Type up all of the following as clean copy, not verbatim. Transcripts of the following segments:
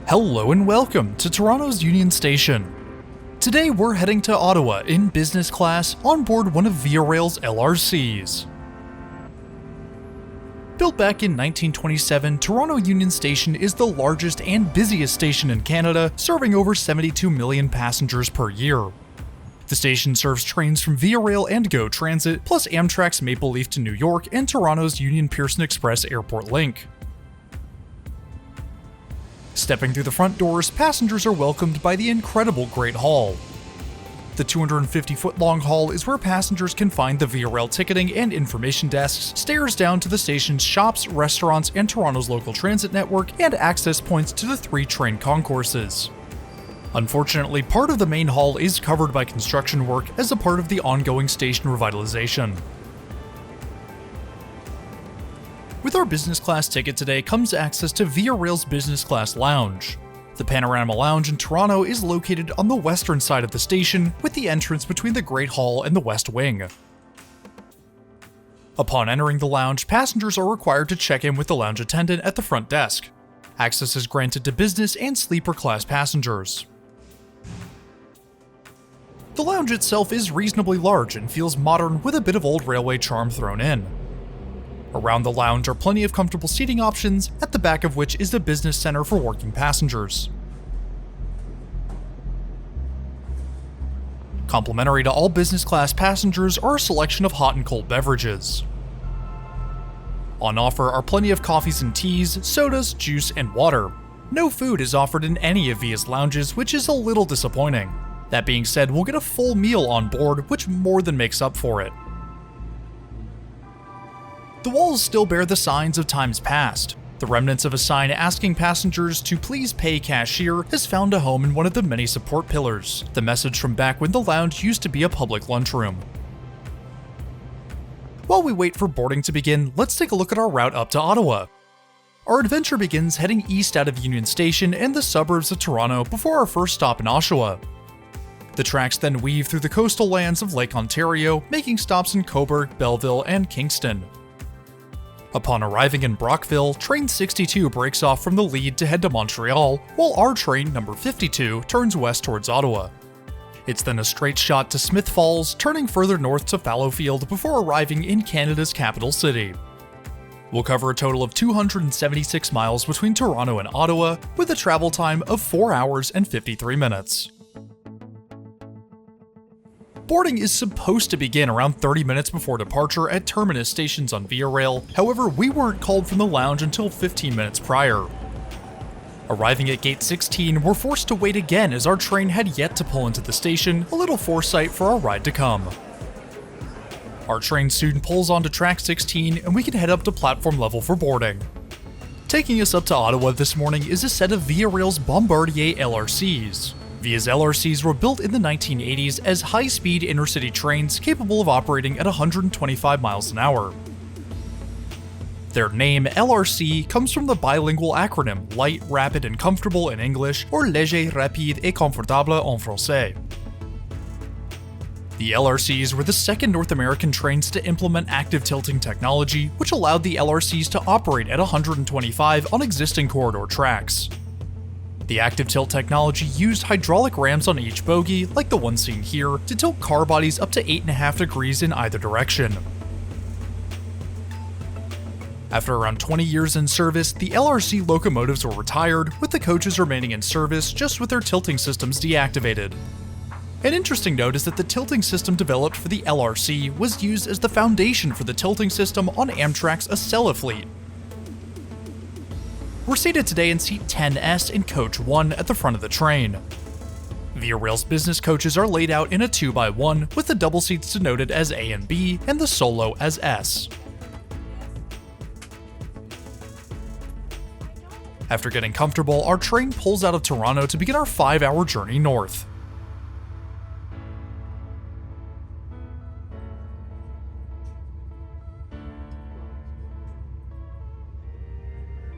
Hello and welcome to Toronto's Union Station. Today we're heading to Ottawa in business class on board one of Via Rail's LRCs. Built back in 1927, Toronto Union Station is the largest and busiest station in Canada, serving over 72 million passengers per year. The station serves trains from Via Rail and GO Transit, plus Amtrak's Maple Leaf to New York and Toronto's Union Pearson Express Airport Link. Stepping through the front doors, passengers are welcomed by the incredible Great Hall. The 250-foot-long hall is where passengers can find the Via Rail ticketing and information desks, stairs down to the station's shops, restaurants, and Toronto's local transit network, and access points to the 3 train concourses. Unfortunately, part of the main hall is covered by construction work as a part of the ongoing station revitalization. With our business class ticket today comes access to Via Rail's business class lounge. The Panorama Lounge in Toronto is located on the western side of the station, with the entrance between the Great Hall and the West Wing. Upon entering the lounge, passengers are required to check in with the lounge attendant at the front desk. Access is granted to business and sleeper class passengers. The lounge itself is reasonably large and feels modern with a bit of old railway charm thrown in. Around the lounge are plenty of comfortable seating options, at the back of which is the business center for working passengers. Complimentary to all business class passengers are a selection of hot and cold beverages. On offer are plenty of coffees and teas, sodas, juice, and water. No food is offered in any of Via's lounges, which is a little disappointing. That being said, we'll get a full meal on board, which more than makes up for it. The walls still bear the signs of times past. The remnants of a sign asking passengers to please pay cashier has found a home in one of the many support pillars, the message from back when the lounge used to be a public lunchroom. While we wait for boarding to begin, let's take a look at our route up to Ottawa. Our adventure begins heading east out of Union Station and the suburbs of Toronto before our first stop in Oshawa. The tracks then weave through the coastal lands of Lake Ontario, making stops in Cobourg, Belleville, and Kingston. Upon arriving in Brockville, train 62 breaks off from the lead to head to Montreal, while our train, number 52, turns west towards Ottawa. It's then a straight shot to Smith Falls, turning further north to Fallowfield before arriving in Canada's capital city. We'll cover a total of 276 miles between Toronto and Ottawa, with a travel time of 4 hours and 53 minutes. Boarding is supposed to begin around 30 minutes before departure at terminus stations on Via Rail, however we weren't called from the lounge until 15 minutes prior. Arriving at gate 16, we're forced to wait again as our train had yet to pull into the station, a little foresight for our ride to come. Our train soon pulls onto track 16 and we can head up to platform level for boarding. Taking us up to Ottawa this morning is a set of Via Rail's Bombardier LRCs. Via's LRCs were built in the 1980s as high-speed intercity trains capable of operating at 125 miles an hour. Their name, LRC, comes from the bilingual acronym Light, Rapid and Comfortable in English, or Léger, Rapide et Confortable en français. The LRCs were the second North American trains to implement active tilting technology, which allowed the LRCs to operate at 125 on existing corridor tracks. The active tilt technology used hydraulic rams on each bogie, like the one seen here, to tilt car bodies up to 8.5 degrees in either direction. After around 20 years in service, the LRC locomotives were retired, with the coaches remaining in service just with their tilting systems deactivated. An interesting note is that the tilting system developed for the LRC was used as the foundation for the tilting system on Amtrak's Acela fleet. We're seated today in seat 10S in coach 1 at the front of the train. Via Rail's business coaches are laid out in a 2x1 with the double seats denoted as A and B and the solo as S. After getting comfortable, our train pulls out of Toronto to begin our 5-hour journey north.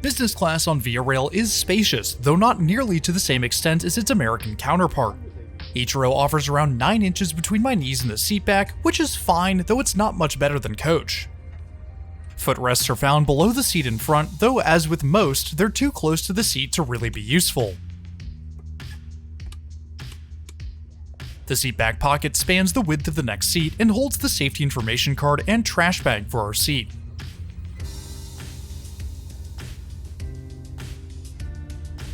Business class on Via Rail is spacious, though not nearly to the same extent as its American counterpart. Each row offers around 9 inches between my knees and the seatback, which is fine, though it's not much better than coach. Footrests are found below the seat in front, though as with most, they're too close to the seat to really be useful. The seat back pocket spans the width of the next seat and holds the safety information card and trash bag for our seat.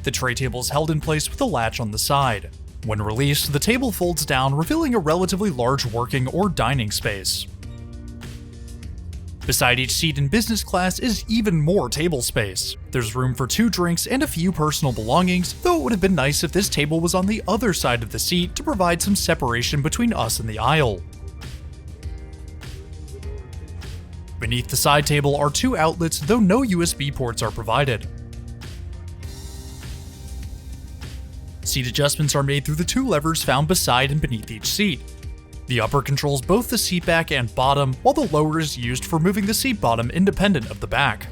The tray table is held in place with a latch on the side. When released, the table folds down, revealing a relatively large working or dining space. Beside each seat in business class is even more table space. There's room for 2 drinks and a few personal belongings, though it would have been nice if this table was on the other side of the seat to provide some separation between us and the aisle. Beneath the side table are 2 outlets, though no USB ports are provided. Seat adjustments are made through the 2 levers found beside and beneath each seat. The upper controls both the seat back and bottom, while the lower is used for moving the seat bottom independent of the back.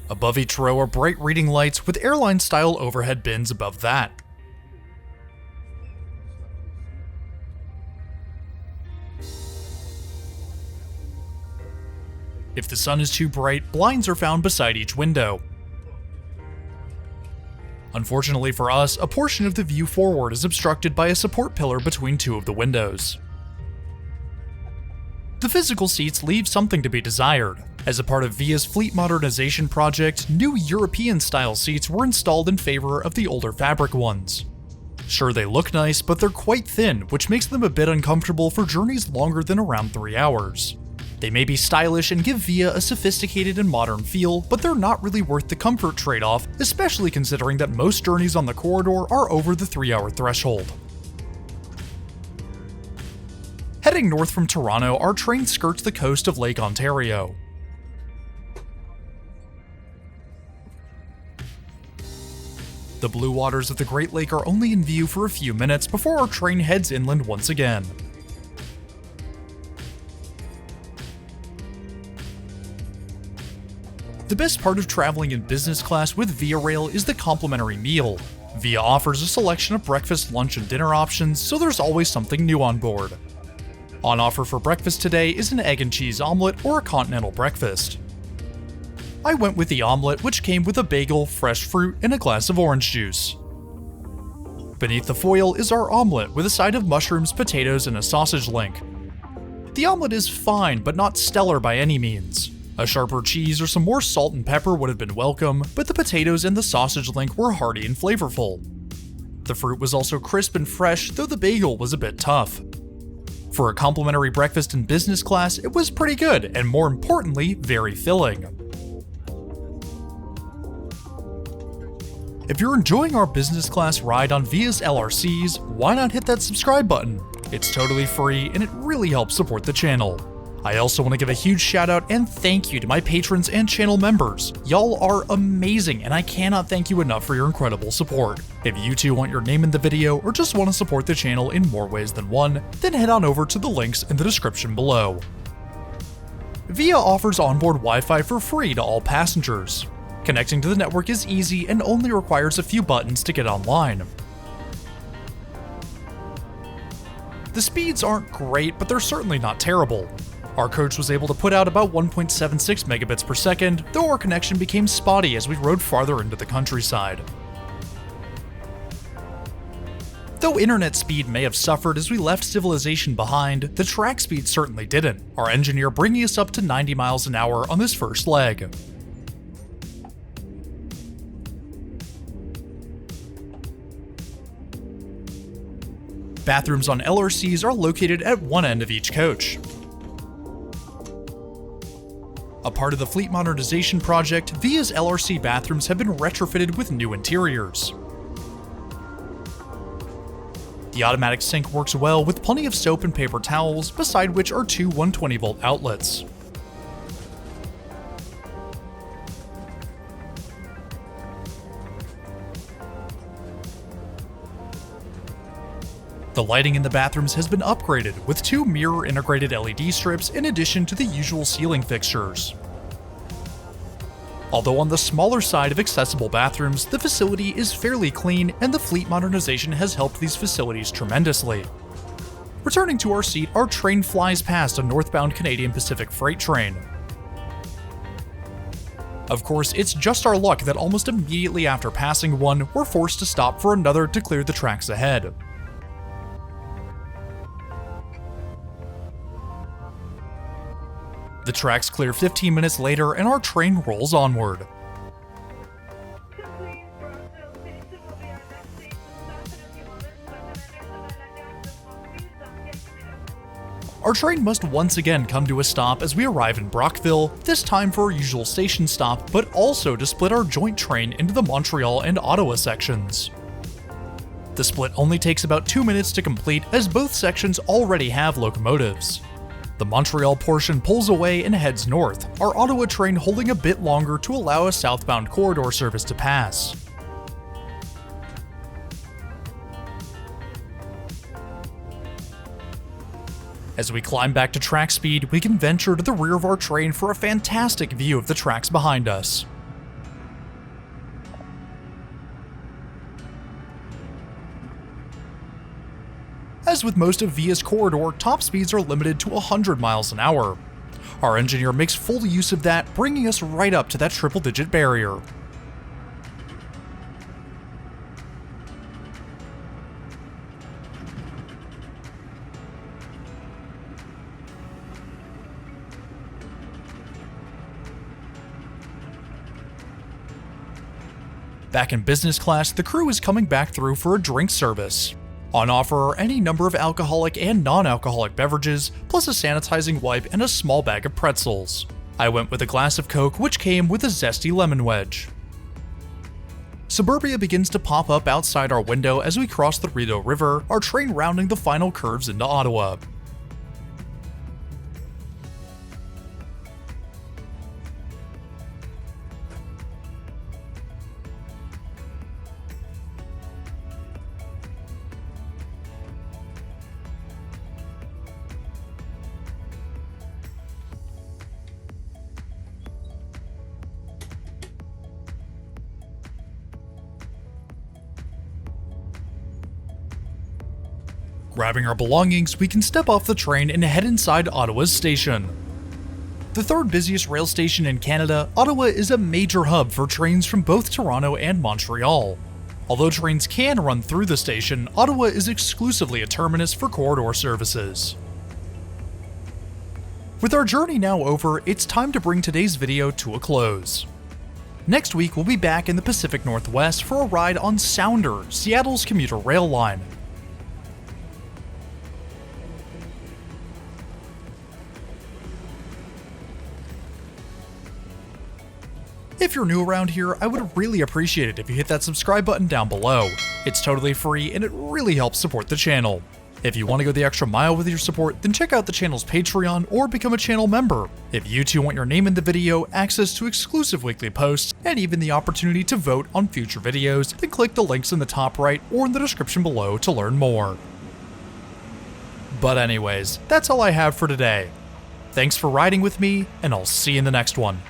Above each row are bright reading lights with airline-style overhead bins above that. If the sun is too bright, blinds are found beside each window. Unfortunately for us, a portion of the view forward is obstructed by a support pillar between 2 of the windows. The physical seats leave something to be desired. As a part of VIA's fleet modernization project, new European-style seats were installed in favor of the older fabric ones. Sure, they look nice, but they're quite thin, which makes them a bit uncomfortable for journeys longer than around 3 hours. They may be stylish and give VIA a sophisticated and modern feel, but they're not really worth the comfort trade-off, especially considering that most journeys on the corridor are over the 3-hour threshold. Heading north from Toronto, our train skirts the coast of Lake Ontario. The blue waters of the Great Lake are only in view for a few minutes before our train heads inland once again. The best part of traveling in business class with Via Rail is the complimentary meal. Via offers a selection of breakfast, lunch, and dinner options, so there's always something new on board. On offer for breakfast today is an egg and cheese omelet or a continental breakfast. I went with the omelet, which came with a bagel, fresh fruit, and a glass of orange juice. Beneath the foil is our omelet with a side of mushrooms, potatoes, and a sausage link. The omelet is fine, but not stellar by any means. A sharper cheese or some more salt and pepper would have been welcome, but the potatoes and the sausage link were hearty and flavorful. The fruit was also crisp and fresh, though the bagel was a bit tough. For a complimentary breakfast in business class, it was pretty good, and more importantly, very filling. If you're enjoying our business class ride on Via's LRCs, why not hit that subscribe button? It's totally free, and it really helps support the channel. I also want to give a huge shout out and thank you to my patrons and channel members. Y'all are amazing, and I cannot thank you enough for your incredible support. If you too want your name in the video or just want to support the channel in more ways than one, then head on over to the links in the description below. Via offers onboard Wi-Fi for free to all passengers. Connecting to the network is easy and only requires a few buttons to get online. The speeds aren't great, but they're certainly not terrible. Our coach was able to put out about 1.76 megabits per second, though our connection became spotty as we rode farther into the countryside. Though internet speed may have suffered as we left civilization behind, the track speed certainly didn't, our engineer bringing us up to 90 miles an hour on this first leg. Bathrooms on LRCs are located at one end of each coach. A part of the fleet modernization project, Via's LRC bathrooms have been retrofitted with new interiors. The automatic sink works well with plenty of soap and paper towels, beside which are 2 120-volt outlets. The lighting in the bathrooms has been upgraded with 2 mirror-integrated LED strips in addition to the usual ceiling fixtures. Although on the smaller side of accessible bathrooms, the facility is fairly clean and the fleet modernization has helped these facilities tremendously. Returning to our seat, our train flies past a northbound Canadian Pacific freight train. Of course, it's just our luck that almost immediately after passing one, we're forced to stop for another to clear the tracks ahead. The tracks clear 15 minutes later and our train rolls onward. Our train must once again come to a stop as we arrive in Brockville, this time for our usual station stop, but also to split our joint train into the Montreal and Ottawa sections. The split only takes about 2 minutes to complete as both sections already have locomotives. The Montreal portion pulls away and heads north, our Ottawa train holding a bit longer to allow a southbound corridor service to pass. As we climb back to track speed, we can venture to the rear of our train for a fantastic view of the tracks behind us. As with most of VIA's corridor, top speeds are limited to 100 miles an hour. Our engineer makes full use of that, bringing us right up to that triple-digit barrier. Back in business class, the crew is coming back through for a drink service. On offer are any number of alcoholic and non-alcoholic beverages, plus a sanitizing wipe and a small bag of pretzels. I went with a glass of Coke, which came with a zesty lemon wedge. Suburbia begins to pop up outside our window as we cross the Rideau River, our train rounding the final curves into Ottawa. Grabbing our belongings, we can step off the train and head inside Ottawa's station. The third busiest rail station in Canada, Ottawa is a major hub for trains from both Toronto and Montreal. Although trains can run through the station, Ottawa is exclusively a terminus for corridor services. With our journey now over, it's time to bring today's video to a close. Next week, we'll be back in the Pacific Northwest for a ride on Sounder, Seattle's commuter rail line. If you're new around here, I would really appreciate it if you hit that subscribe button down below. It's totally free and it really helps support the channel. If you want to go the extra mile with your support, then check out the channel's Patreon or become a channel member. If you too want your name in the video, access to exclusive weekly posts, and even the opportunity to vote on future videos, then click the links in the top right or in the description below to learn more. But anyways, that's all I have for today. Thanks for riding with me, and I'll see you in the next one.